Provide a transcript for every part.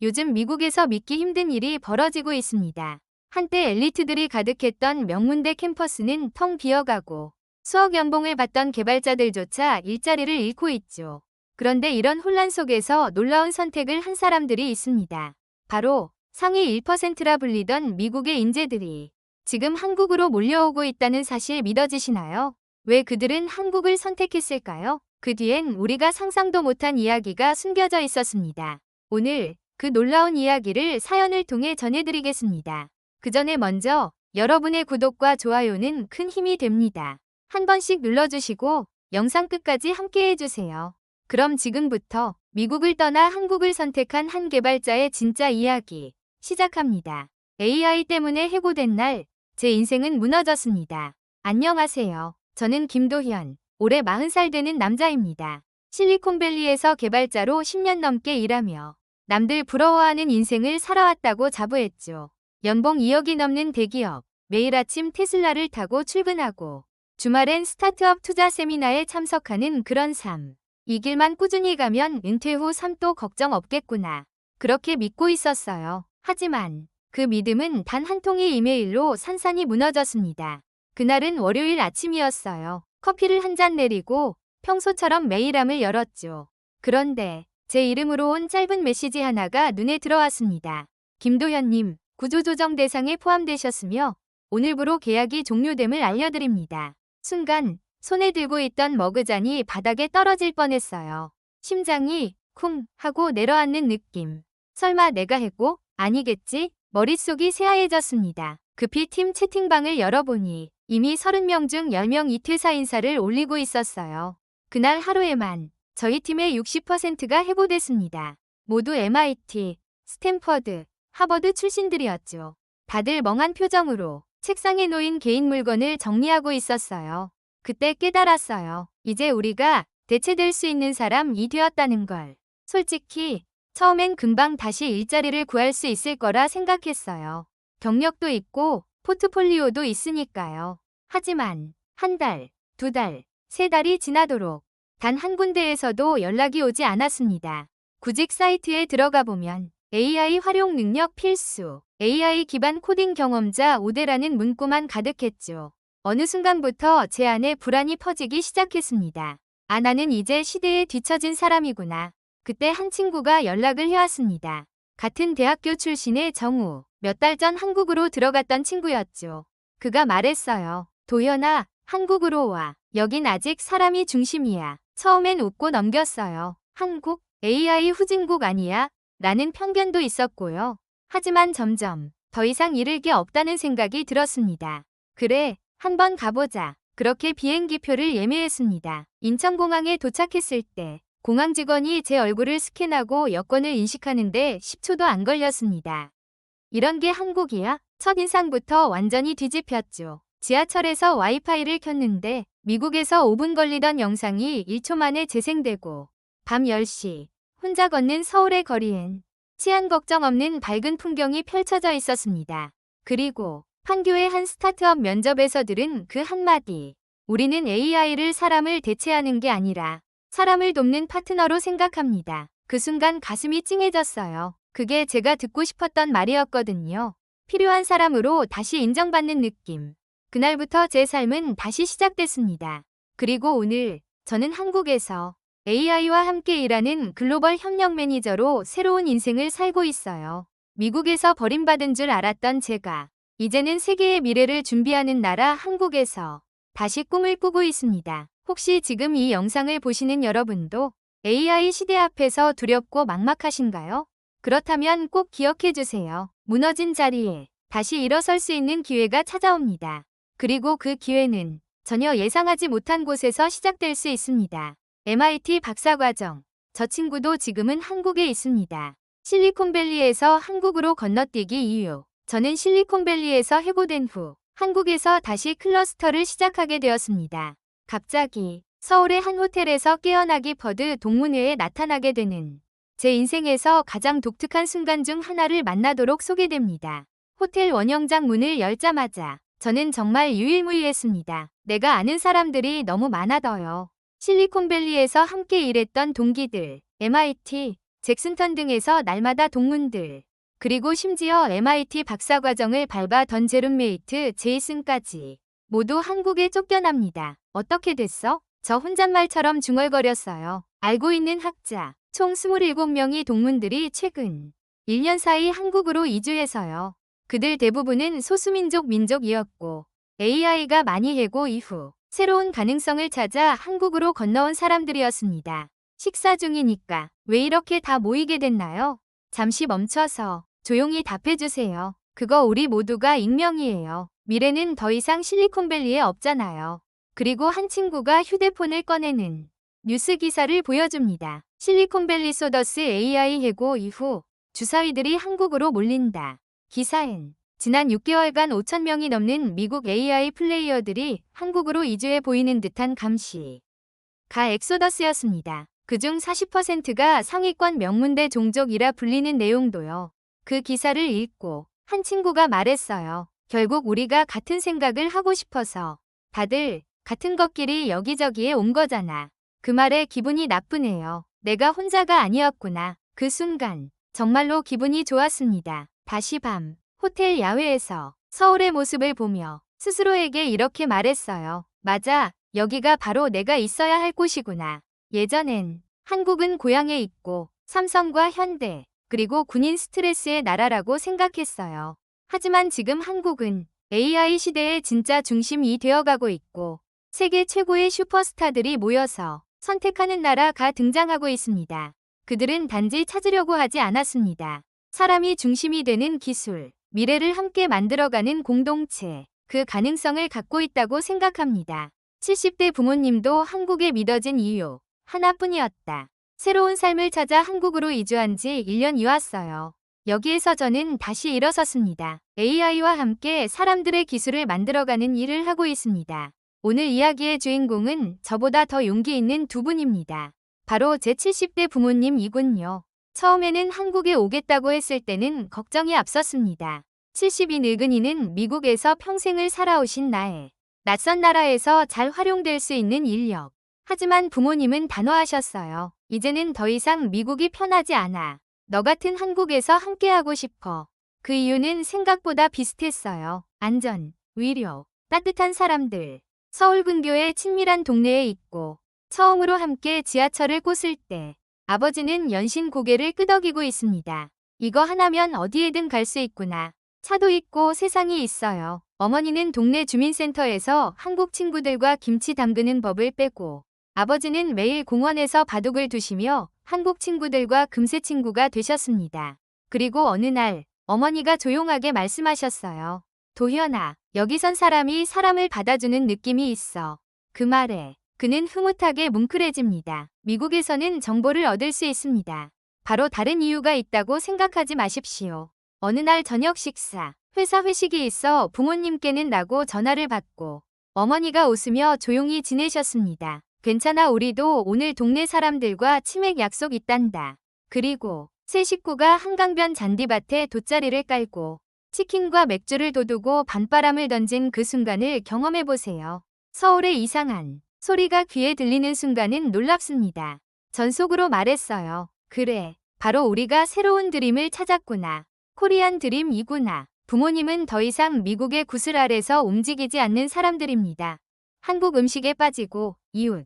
요즘 미국에서 믿기 힘든 일이 벌어지고 있습니다. 한때 엘리트들이 가득했던 명문대 캠퍼스는 텅 비어가고 수억 연봉을 받던 개발자들조차 일자리를 잃고 있죠. 그런데 이런 혼란 속에서 놀라운 선택을 한 사람들이 있습니다. 바로 상위 1%라 불리던 미국의 인재들이 지금 한국으로 몰려오고 있다는 사실 믿어지시나요? 왜 그들은 한국을 선택했을까요? 그 뒤엔 우리가 상상도 못한 이야기가 숨겨져 있었습니다. 오늘 그 놀라운 이야기를 사연을 통해 전해드리겠습니다. 그 전에 먼저 여러분의 구독과 좋아요는 큰 힘이 됩니다. 한 번씩 눌러주시고 영상 끝까지 함께 해주세요. 그럼 지금부터 미국을 떠나 한국을 선택한 한 개발자의 진짜 이야기 시작합니다. AI 때문에 해고된 날, 제 인생은 무너졌습니다. 안녕하세요. 저는 김도현, 올해 40살 되는 남자입니다. 실리콘밸리에서 개발자로 10년 넘게 일하며 남들 부러워하는 인생을 살아왔다고 자부했죠. 연봉 2억이 넘는 대기업, 매일 아침 테슬라를 타고 출근하고 주말엔 스타트업 투자 세미나에 참석하는 그런 삶. 이 길만 꾸준히 가면 은퇴 후 삶도 걱정 없겠구나. 그렇게 믿고 있었어요. 하지만 그 믿음은 단 한 통의 이메일로 산산이 무너졌습니다. 그날은 월요일 아침이었어요. 커피를 한 잔 내리고 평소처럼 메일함을 열었죠. 그런데 제 이름으로 온 짧은 메시지 하나가 눈에 들어왔습니다. 김도현님, 구조조정 대상에 포함되셨으며 오늘부로 계약이 종료됨을 알려드립니다. 순간 손에 들고 있던 머그잔이 바닥에 떨어질 뻔했어요. 심장이 쿵 하고 내려앉는 느낌. 설마 내가 해고? 아니겠지? 머릿속이 새하얘졌습니다. 급히 팀 채팅방을 열어보니 이미 30명 중 10명 이퇴사 인사를 올리고 있었어요. 그날 하루에만 저희 팀의 60%가 해고됐습니다. 모두 MIT, 스탠퍼드, 하버드 출신들이었죠. 다들 멍한 표정으로 책상에 놓인 개인 물건을 정리하고 있었어요. 그때 깨달았어요. 이제 우리가 대체될 수 있는 사람이 되었다는 걸. 솔직히 처음엔 금방 다시 일자리를 구할 수 있을 거라 생각했어요. 경력도 있고 포트폴리오도 있으니까요. 하지만 한 달, 두 달, 세 달이 지나도록 단 한 군데에서도 연락이 오지 않았습니다. 구직 사이트에 들어가 보면 AI 활용 능력 필수, AI 기반 코딩 경험자 5대라는 문구만 가득했죠. 어느 순간부터 제 안에 불안이 퍼지기 시작했습니다. 아, 나는 이제 시대에 뒤처진 사람이구나. 그때 한 친구가 연락을 해왔습니다. 같은 대학교 출신의 정우, 몇 달 전 한국으로 들어갔던 친구였죠. 그가 말했어요. 도현아, 한국으로 와. 여긴 아직 사람이 중심이야. 처음엔 웃고 넘겼어요. 한국? AI 후진국 아니야? 라는 편견도 있었고요. 하지만 점점 더 이상 잃을 게 없다는 생각이 들었습니다. 그래, 한번 가보자. 그렇게 비행기표를 예매했습니다. 인천공항에 도착했을 때 공항 직원이 제 얼굴을 스캔하고 여권을 인식하는데 10초도 안 걸렸습니다. 이런 게 한국이야? 첫인상부터 완전히 뒤집혔죠. 지하철에서 와이파이를 켰는데 미국에서 5분 걸리던 영상이 1초 만에 재생되고 밤 10시 혼자 걷는 서울의 거리엔 치안 걱정 없는 밝은 풍경이 펼쳐져 있었습니다. 그리고 판교의 한 스타트업 면접에서 들은 그 한마디. 우리는 AI를 사람을 대체하는 게 아니라 사람을 돕는 파트너로 생각합니다. 그 순간 가슴이 찡해졌어요. 그게 제가 듣고 싶었던 말이었거든요. 필요한 사람으로 다시 인정받는 느낌. 그날부터 제 삶은 다시 시작됐습니다. 그리고 오늘 저는 한국에서 AI와 함께 일하는 글로벌 협력 매니저로 새로운 인생을 살고 있어요. 미국에서 버림받은 줄 알았던 제가 이제는 세계의 미래를 준비하는 나라 한국에서 다시 꿈을 꾸고 있습니다. 혹시 지금 이 영상을 보시는 여러분도 AI 시대 앞에서 두렵고 막막하신가요? 그렇다면 꼭 기억해 주세요. 무너진 자리에 다시 일어설 수 있는 기회가 찾아옵니다. 그리고 그 기회는 전혀 예상하지 못한 곳에서 시작될 수 있습니다. MIT 박사과정. 저 친구도 지금은 한국에 있습니다. 실리콘밸리에서 한국으로 건너뛰기 이유. 저는 실리콘밸리에서 해고된 후 한국에서 다시 클러스터를 시작하게 되었습니다. 갑자기 서울의 한 호텔에서 깨어나기 퍼드 동문회에 나타나게 되는 제 인생에서 가장 독특한 순간 중 하나를 만나도록 소개됩니다. 호텔 원형장 문을 열자마자 저는 정말 유일무이했습니다. 내가 아는 사람들이 너무 많아더요. 실리콘밸리에서 함께 일했던 동기들, MIT, 잭슨턴 등에서 날마다 동문들, 그리고 심지어 MIT 박사과정을 밟아던 제 룸메이트 제이슨까지 모두 한국에 쫓겨납니다. 어떻게 됐어? 저 혼잣말처럼 중얼거렸어요. 알고 있는 학자, 총 27명이 동문들이 최근 1년 사이 한국으로 이주해서요. 그들 대부분은 소수민족이었고 AI가 많이 해고 이후 새로운 가능성을 찾아 한국으로 건너온 사람들이었습니다. 식사 중이니까 왜 이렇게 다 모이게 됐나요? 잠시 멈춰서 조용히 답해주세요. 그거 우리 모두가 익명이에요. 미래는 더 이상 실리콘밸리에 없잖아요. 그리고 한 친구가 휴대폰을 꺼내는 뉴스 기사를 보여줍니다. 실리콘밸리 소더스 AI 해고 이후 주사위들이 한국으로 몰린다. 기사엔 지난 6개월간 5,000명이 넘는 미국 AI 플레이어들이 한국으로 이주해 보이는 듯한 감시가 엑소더스였습니다. 그중 40%가 상위권 명문대 종족이라 불리는 내용도요. 그 기사를 읽고 한 친구가 말했어요. 결국 우리가 같은 생각을 하고 싶어서 다들 같은 것끼리 여기저기에 온 거잖아. 그 말에 기분이 나쁘네요. 내가 혼자가 아니었구나. 그 순간 정말로 기분이 좋았습니다. 다시 밤 호텔 야외에서 서울의 모습을 보며 스스로에게 이렇게 말했어요. 맞아, 여기가 바로 내가 있어야 할 곳이구나. 예전엔 한국은 고향에 있고 삼성과 현대 그리고 군인 스트레스의 나라라고 생각했어요. 하지만 지금 한국은 AI 시대의 진짜 중심이 되어가고 있고 세계 최고의 슈퍼스타들이 모여서 선택하는 나라가 등장하고 있습니다. 그들은 단지 찾으려고 하지 않았습니다. 사람이 중심이 되는 기술, 미래를 함께 만들어가는 공동체, 그 가능성을 갖고 있다고 생각합니다. 70대 부모님도 한국에 믿어진 이유 하나뿐이었다. 새로운 삶을 찾아 한국으로 이주한 지 1년이 왔어요. 여기에서 저는 다시 일어섰습니다. AI와 함께 사람들의 기술을 만들어가는 일을 하고 있습니다. 오늘 이야기의 주인공은 저보다 더 용기 있는 두 분입니다. 바로 제 70대 부모님이군요. 처음에는 한국에 오겠다고 했을 때는 걱정이 앞섰습니다. 70이 늙은이는 미국에서 평생을 살아오신 나의 낯선 나라에서 잘 활용될 수 있는 인력. 하지만 부모님은 단호하셨어요. 이제는 더 이상 미국이 편하지 않아. 너 같은 한국에서 함께하고 싶어. 그 이유는 생각보다 비슷했어요. 안전, 위료, 따뜻한 사람들. 서울 근교의 친밀한 동네에 있고 처음으로 함께 지하철을 꽂을 때 아버지는 연신 고개를 끄덕이고 있습니다. 이거 하나면 어디에든 갈 수 있구나. 차도 있고 세상이 있어요. 어머니는 동네 주민센터에서 한국 친구들과 김치 담그는 법을 빼고 아버지는 매일 공원에서 바둑을 두시며 한국 친구들과 금세 친구가 되셨습니다. 그리고 어느 날 어머니가 조용하게 말씀하셨어요. 도현아, 여기선 사람이 사람을 받아주는 느낌이 있어. 그 말에 그는 흐뭇하게 뭉클해집니다. 미국에서는 정보를 얻을 수 있습니다. 바로 다른 이유가 있다고 생각하지 마십시오. 어느 날 저녁 식사, 회사 회식이 있어 부모님께는 나고 전화를 받고 어머니가 웃으며 조용히 지내셨습니다. 괜찮아, 우리도 오늘 동네 사람들과 치맥 약속 있단다. 그리고 세 식구가 한강변 잔디밭에 돗자리를 깔고 치킨과 맥주를 도두고 밤바람을 던진 그 순간을 경험해보세요. 서울의 이상한 소리가 귀에 들리는 순간은 놀랍습니다. 전 속으로 말했어요. 그래, 바로 우리가 새로운 드림을 찾았구나. 코리안 드림이구나. 부모님은 더 이상 미국의 구슬 아래서 움직이지 않는 사람들입니다. 한국 음식에 빠지고 이웃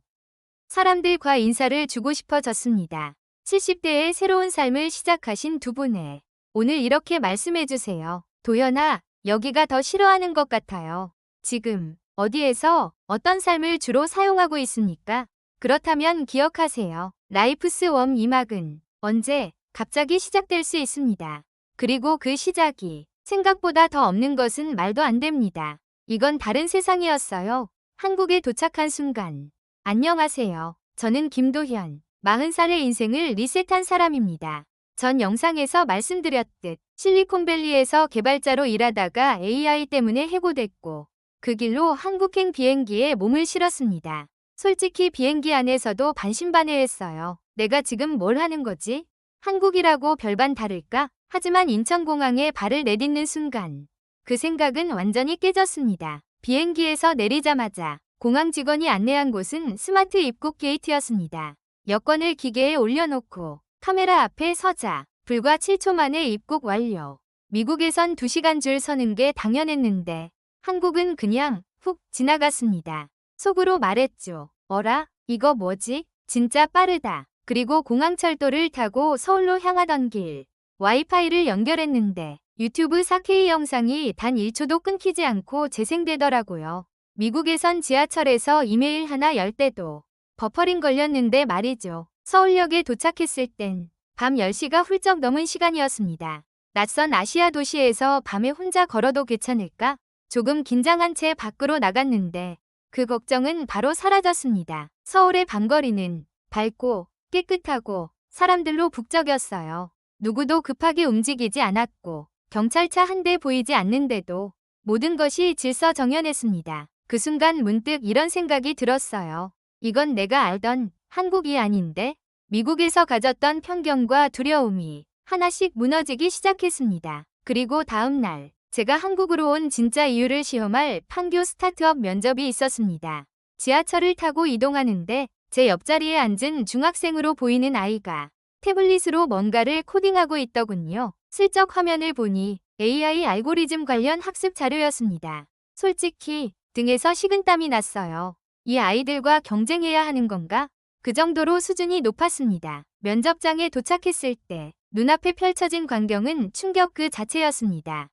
사람들과 인사를 주고 싶어졌습니다. 70대의 새로운 삶을 시작하신 두 분에 오늘 이렇게 말씀해주세요. 도연아, 여기가 더 싫어하는 것 같아요. 지금 어디에서 어떤 삶을 주로 사용하고 있습니까? 그렇다면 기억하세요. 라이프스 웜 이막은 언제 갑자기 시작될 수 있습니다. 그리고 그 시작이 생각보다 더 없는 것은 말도 안 됩니다. 이건 다른 세상이었어요. 한국에 도착한 순간. 안녕하세요. 저는 김도현. 40살의 인생을 리셋한 사람입니다. 전 영상에서 말씀드렸듯 실리콘밸리에서 개발자로 일하다가 AI 때문에 해고됐고 그 길로 한국행 비행기에 몸을 실었습니다. 솔직히 비행기 안에서도 반신반의했어요. 내가 지금 뭘 하는 거지? 한국이라고 별반 다를까? 하지만 인천공항에 발을 내딛는 순간 그 생각은 완전히 깨졌습니다. 비행기에서 내리자마자 공항 직원이 안내한 곳은 스마트 입국 게이트였습니다. 여권을 기계에 올려놓고 카메라 앞에 서자 불과 7초 만에 입국 완료. 미국에선 2시간 줄 서는 게 당연했는데 한국은 그냥 훅 지나갔습니다. 속으로 말했죠. 어라? 이거 뭐지? 진짜 빠르다. 그리고 공항철도를 타고 서울로 향하던 길 와이파이를 연결했는데 유튜브 4K 영상이 단 1초도 끊기지 않고 재생되더라고요. 미국에선 지하철에서 이메일 하나 열 때도 버퍼링 걸렸는데 말이죠. 서울역에 도착했을 땐 밤 10시가 훌쩍 넘은 시간이었습니다. 낯선 아시아 도시에서 밤에 혼자 걸어도 괜찮을까? 조금 긴장한 채 밖으로 나갔는데 그 걱정은 바로 사라졌습니다. 서울의 밤거리는 밝고 깨끗하고 사람들로 북적였어요. 누구도 급하게 움직이지 않았고 경찰차 한 대 보이지 않는데도 모든 것이 질서정연했습니다. 그 순간 문득 이런 생각이 들었어요. 이건 내가 알던 한국이 아닌데? 미국에서 가졌던 편견과 두려움이 하나씩 무너지기 시작했습니다. 그리고 다음 날 제가 한국으로 온 진짜 이유를 시험할 판교 스타트업 면접이 있었습니다. 지하철을 타고 이동하는데 제 옆자리에 앉은 중학생으로 보이는 아이가 태블릿으로 뭔가를 코딩하고 있더군요. 슬쩍 화면을 보니 AI 알고리즘 관련 학습 자료였습니다. 솔직히 등에서 식은땀이 났어요. 이 아이들과 경쟁해야 하는 건가? 그 정도로 수준이 높았습니다. 면접장에 도착했을 때 눈앞에 펼쳐진 광경은 충격 그 자체였습니다.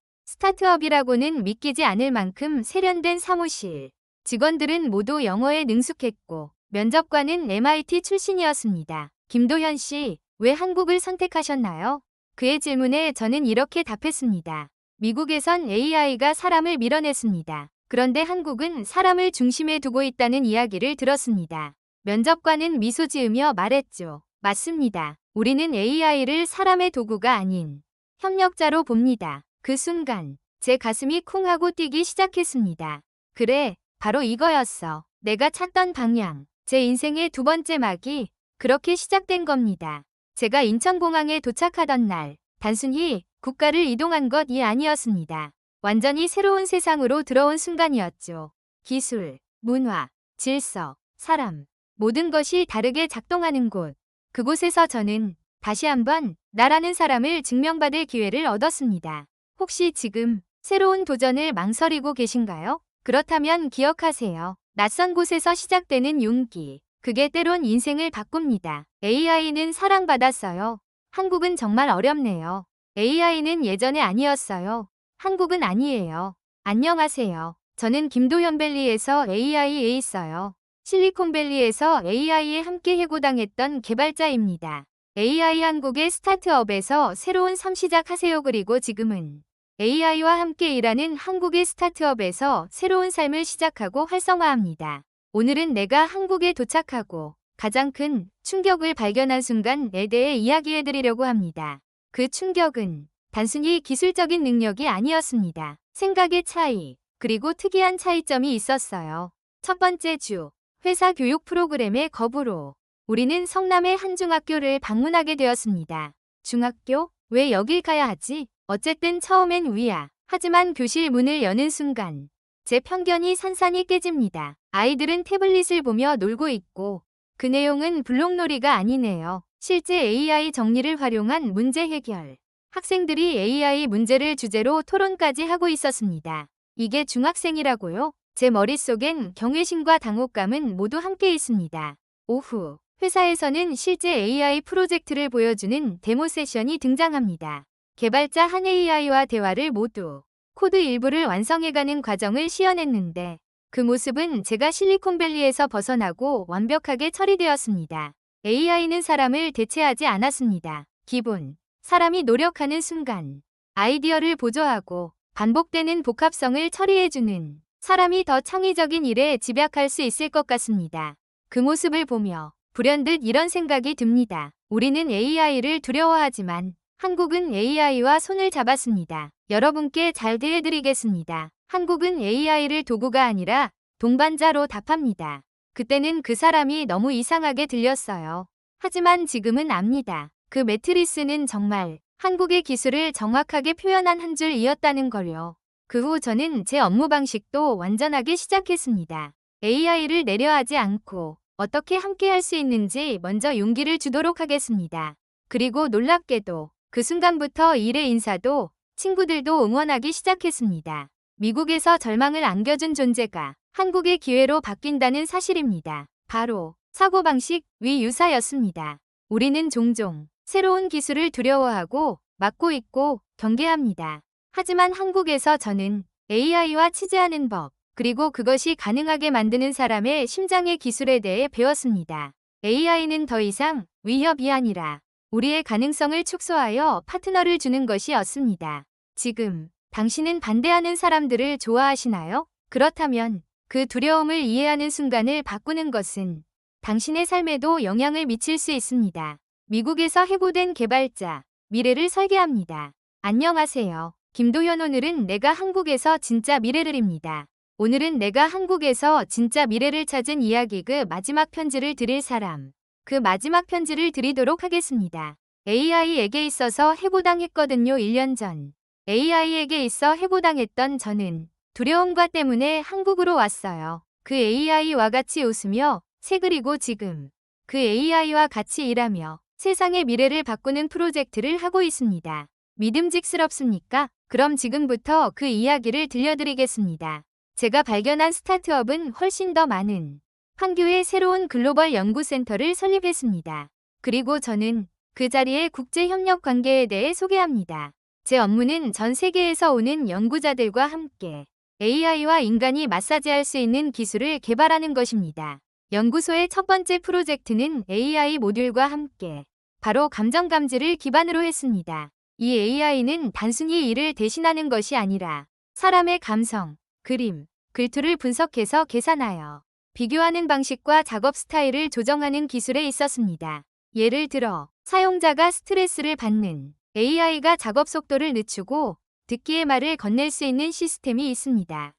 스타트업이라고는 믿기지 않을 만큼 세련된 사무실. 직원들은 모두 영어에 능숙했고 면접관은 MIT 출신이었습니다. 김도현 씨, 왜 한국을 선택하셨나요? 그의 질문에 저는 이렇게 답했습니다. 미국에선 AI가 사람을 밀어냈습니다. 그런데 한국은 사람을 중심에 두고 있다는 이야기를 들었습니다. 면접관은 미소 지으며 말했죠. 맞습니다. 우리는 AI를 사람의 도구가 아닌 협력자로 봅니다. 그 순간 제 가슴이 쿵 하고 뛰기 시작했습니다. 그래, 바로 이거였어. 내가 찾던 방향. 제 인생의 두 번째 막이 그렇게 시작된 겁니다. 제가 인천공항에 도착하던 날, 단순히 국가를 이동한 것이 아니었습니다. 완전히 새로운 세상으로 들어온 순간이었죠. 기술, 문화, 질서, 사람, 모든 것이 다르게 작동하는 곳. 그곳에서 저는 다시 한번 나라는 사람을 증명받을 기회를 얻었습니다. 혹시 지금 새로운 도전을 망설이고 계신가요? 그렇다면 기억하세요. 낯선 곳에서 시작되는 용기. 그게 때론 인생을 바꿉니다. AI는 사랑받았어요. 한국은 정말 어렵네요. AI는 예전에 아니었어요. 한국은 아니에요. 안녕하세요. 저는 김도현밸리에서 AI에 있어요. 실리콘밸리에서 AI에 함께 해고당했던 개발자입니다. AI 한국의 스타트업에서 새로운 삶 시작하세요. 그리고 지금은 AI와 함께 일하는 한국의 스타트업에서 새로운 삶을 시작하고 활성화합니다. 오늘은 내가 한국에 도착하고 가장 큰 충격을 발견한 순간에 대해 이야기해드리려고 합니다. 그 충격은 단순히 기술적인 능력이 아니었습니다. 생각의 차이, 그리고 특이한 차이점이 있었어요. 첫 번째 주, 회사 교육 프로그램의 거부로 우리는 성남의 한 중학교를 방문하게 되었습니다. 중학교? 왜 여길 가야 하지? 어쨌든 처음엔 위야. 하지만 교실 문을 여는 순간 제 편견이 산산이 깨집니다. 아이들은 태블릿을 보며 놀고 있고 그 내용은 블록놀이가 아니네요. 실제 AI 정리를 활용한 문제 해결. 학생들이 AI 문제를 주제로 토론까지 하고 있었습니다. 이게 중학생이라고요? 제 머릿속엔 경외심과 당혹감은 모두 함께 있습니다. 오후, 회사에서는 실제 AI 프로젝트를 보여주는 데모 세션이 등장합니다. 개발자 한 AI와 대화를 모두 코드 일부를 완성해가는 과정을 시연했는데 그 모습은 제가 실리콘밸리에서 벗어나고 완벽하게 처리되었습니다. AI는 사람을 대체하지 않았습니다. 기본, 사람이 노력하는 순간 아이디어를 보조하고 반복되는 복합성을 처리해주는 사람이 더 창의적인 일에 집약할 수 있을 것 같습니다. 그 모습을 보며 불현듯 이런 생각이 듭니다. 우리는 AI를 두려워하지만 한국은 AI와 손을 잡았습니다. 여러분께 잘 대해드리겠습니다. 한국은 AI를 도구가 아니라 동반자로 답합니다. 그때는 그 사람이 너무 이상하게 들렸어요. 하지만 지금은 압니다. 그 매트리스는 정말 한국의 기술을 정확하게 표현한 한 줄이었다는 걸요. 그 후 저는 제 업무 방식도 완전하게 시작했습니다. AI를 내려하지 않고 어떻게 함께 할 수 있는지 먼저 용기를 주도록 하겠습니다. 그리고 놀랍게도 그 순간부터 일의 인사도 친구들도 응원하기 시작했습니다. 미국에서 절망을 안겨준 존재가 한국의 기회로 바뀐다는 사실입니다. 바로 사고방식 유사였습니다. 우리는 종종 새로운 기술을 두려워하고 막고 있고 경계합니다. 하지만 한국에서 저는 AI와 치재하는 법, 그리고 그것이 가능하게 만드는 사람의 심장의 기술에 대해 배웠습니다. AI는 더 이상 위협이 아니라 우리의 가능성을 축소하여 파트너를 주는 것이었습니다. 지금 당신은 반대하는 사람들을 좋아하시나요? 그렇다면 그 두려움을 이해하는 순간을 바꾸는 것은 당신의 삶에도 영향을 미칠 수 있습니다. 미국에서 해고된 개발자, 미래를 설계합니다. 안녕하세요. 김도현. 오늘은 내가 한국에서 진짜 미래를입니다. 오늘은 내가 한국에서 진짜 미래를 찾은 이야기 그 마지막 편지를 드릴 사람. 그 마지막 편지를 드리도록 하겠습니다. AI에게 있어서 해고당했거든요. 1년 전. AI에게 있어 해고당했던 저는 두려움과 때문에 한국으로 왔어요. 그 AI와 같이 웃으며 새 그리고 지금 그 AI와 같이 일하며 세상의 미래를 바꾸는 프로젝트를 하고 있습니다. 믿음직스럽습니까? 그럼 지금부터 그 이야기를 들려드리겠습니다. 제가 발견한 스타트업은 훨씬 더 많은 판교의 새로운 글로벌 연구센터를 설립했습니다. 그리고 저는 그 자리에 국제협력 관계에 대해 소개합니다. 제 업무는 전 세계에서 오는 연구자들과 함께 AI와 인간이 마사지할 수 있는 기술을 개발하는 것입니다. 연구소의 첫 번째 프로젝트는 AI 모듈과 함께 바로 감정 감지를 기반으로 했습니다. 이 AI는 단순히 일을 대신하는 것이 아니라 사람의 감성, 그림, 글투를 분석해서 계산하여 비교하는 방식과 작업 스타일을 조정하는 기술에 있었습니다. 예를 들어 사용자가 스트레스를 받는 AI가 작업 속도를 늦추고 듣기의 말을 건넬 수 있는 시스템이 있습니다.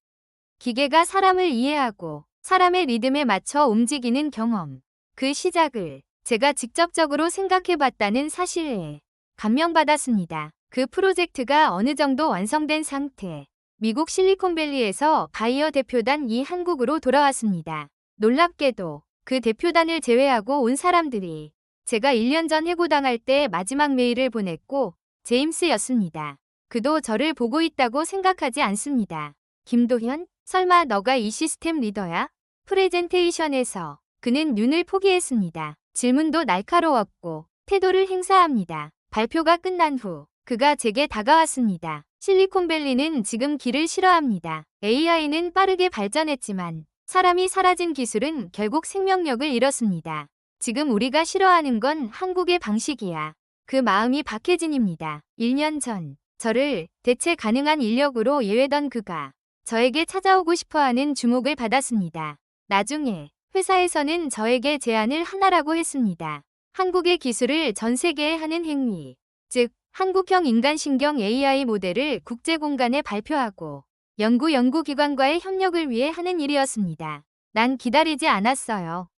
기계가 사람을 이해하고 사람의 리듬에 맞춰 움직이는 경험. 그 시작을 제가 직접적으로 생각해봤다는 사실에 감명받았습니다. 그 프로젝트가 어느 정도 완성된 상태. 미국 실리콘밸리에서 바이어 대표단이 한국으로 돌아왔습니다. 놀랍게도 그 대표단을 제외하고 온 사람들이 제가 1년 전 해고당할 때 마지막 메일을 보냈고 제임스였습니다. 그도 저를 보고 있다고 생각하지 않습니다. 김도현, 설마 너가 이 시스템 리더야? 프레젠테이션에서 그는 눈을 포기했습니다. 질문도 날카로웠고 태도를 행사합니다. 발표가 끝난 후 그가 제게 다가왔습니다. 실리콘밸리는 지금 길을 싫어합니다. AI는 빠르게 발전했지만 사람이 사라진 기술은 결국 생명력을 잃었습니다. 지금 우리가 싫어하는 건 한국의 방식이야. 그 마음이 박혜진입니다. 1년 전 저를 대체 가능한 인력으로 예외던 그가 저에게 찾아오고 싶어하는 주목을 받았습니다. 나중에 회사에서는 저에게 제안을 하나라고 했습니다. 한국의 기술을 전 세계에 하는 행위, 즉 한국형 인간신경 AI 모델을 국제공간에 발표하고 연구기관과의 협력을 위해 하는 일이었습니다. 난 기다리지 않았어요.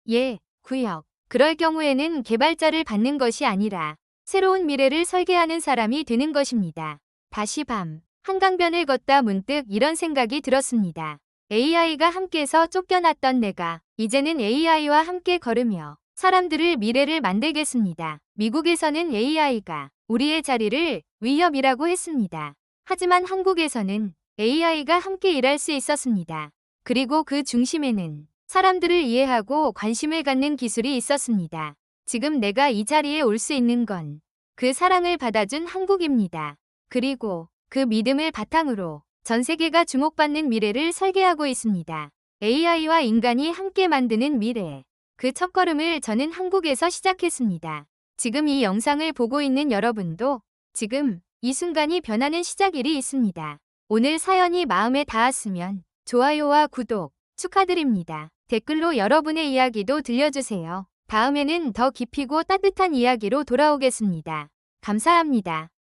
구역. 그럴 경우에는 개발자를 받는 것이 아니라 새로운 미래를 설계하는 사람이 되는 것입니다. 다시 밤, 한강변을 걷다 문득 이런 생각이 들었습니다. AI가 함께서 쫓겨났던 내가 이제는 AI와 함께 걸으며 사람들을 미래를 만들겠습니다. 미국에서는 AI가 우리의 자리를 위협이라고 했습니다. 하지만 한국에서는 AI가 함께 일할 수 있었습니다. 그리고 그 중심에는 사람들을 이해하고 관심을 갖는 기술이 있었습니다. 지금 내가 이 자리에 올 수 있는 건 그 사랑을 받아준 한국입니다. 그리고 그 믿음을 바탕으로 전 세계가 주목받는 미래를 설계하고 있습니다. AI와 인간이 함께 만드는 미래. 그 첫걸음을 저는 한국에서 시작했습니다. 지금 이 영상을 보고 있는 여러분도 지금 이 순간이 변하는 시작일이 있습니다. 오늘 사연이 마음에 닿았으면 좋아요와 구독 축하드립니다. 댓글로 여러분의 이야기도 들려주세요. 다음에는 더 깊이고 따뜻한 이야기로 돌아오겠습니다. 감사합니다.